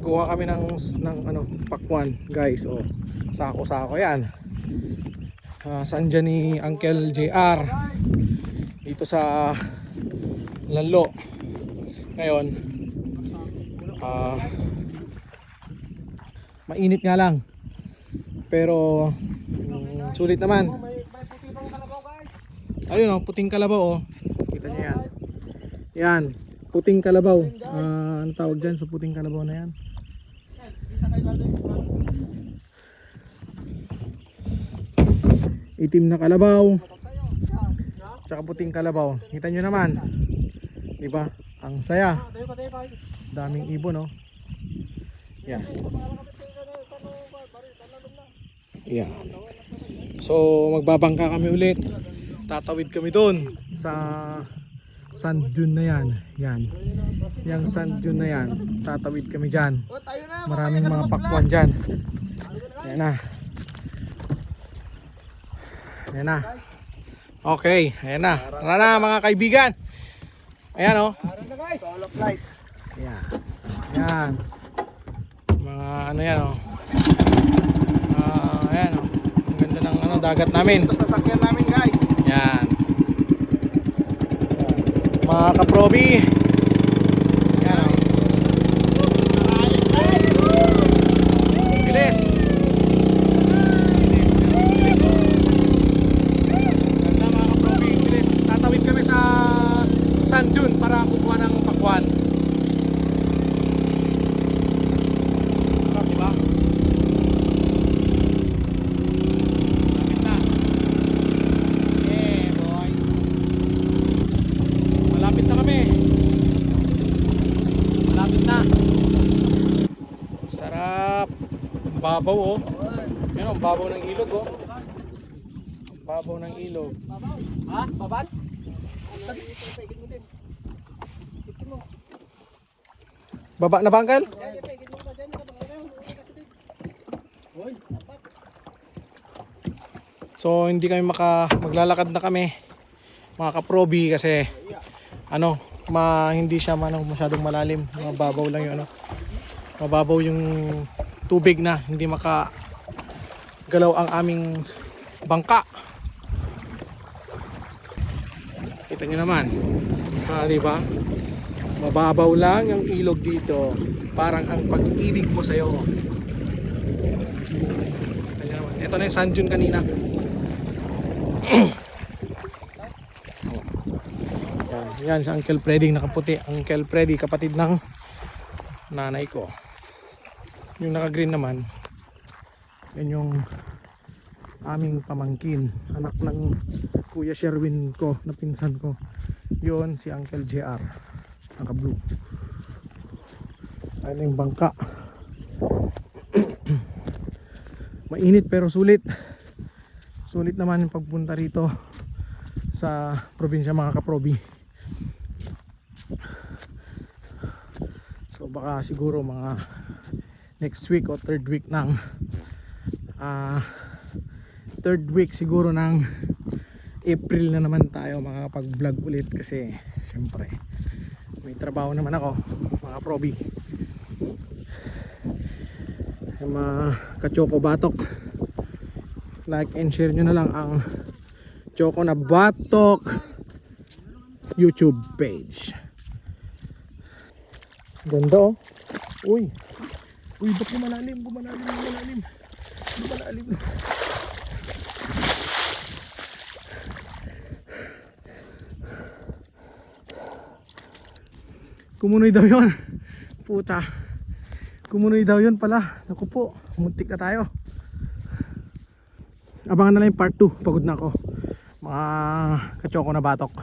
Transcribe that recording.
Kuha kami ng ano, pakwan, guys. Oh, sako-sako 'yan. Saan dyan ni Uncle JR? Dito sa Lalo. Ngayon, mainit nga lang. Pero sulit naman. Ayun oh, puting kalabaw oh. Kita niyo 'yan. Yan, puting kalabaw. Ano tawag dyan sa puting kalabaw na yan? Itim na kalabaw, tsaka puting kalabaw. Kita nyo naman, diba? Ang saya. Daming ibon oh. Yan. Yan. So magbabangka kami ulit. Tatawid kami doon sa sand dune na yan. Yan. Yang sand dune na yan. Tatawid kami dyan. Maraming mga pakwan dyan. Yan na. Ayan na. Okay, ayan na. Tara na mga kaibigan. Ayan o. Solo flight. Ayan. Ayan. Mga ano yan o. Ayan o. Ang ganda ng ano, dagat namin. Ito sasakyan namin guys. Ayan. Mga kaprobi. Ayan o. Bilis. Tatawid kami sa sand dune para kukuha ng pakwan. Sarap, diba? Malapit na. Yeah, boy. Malapit na kami. Malapit na. Sarap. Ang babaw oh. Yan ang babaw ng ilog oh. Ang babaw ng ilog. Ha? Babad? Baba na ba, Uncle? So hindi kami maglalakad na kami mga kaprobi kasi ano, hindi siya masyadong malalim, mababaw lang yung ano. Mababaw yung tubig na, hindi makagalaw ang aming bangka. Kita nyo naman, diba? Mababaw lang ang ilog dito. Parang ang pag-ibig mo sa'yo. Kita nyo naman. Ito na yung sand dune kanina. Yan si Uncle Freddy nakaputi. Uncle Freddy, kapatid ng nanay ko. Yung naka-green naman, yan yung aming pamangkin, anak ng Kuya Sherwin ko, na pinsan ko. Yun si Uncle JR, naka blue. Ayun yung bangka. Mainit pero sulit. Sulit naman yung pagpunta rito sa probinsya mga kaprobi. So baka siguro mga next week o third week ng third week siguro ng April na naman tayo makakapag-vlog ulit kasi syempre may trabaho naman ako mga probi. Mga ka-Choco Batok, like and share nyo na lang ang Choco na Batok YouTube page. Ganda oh. Uy, ba't gumalalim? Kumunoy daw yun. Puta, kumunoy daw yun pala. Naku po, muntik na tayo. Abangan na lang yung part 2. Pagod na ako mga ka-Choco na Batok.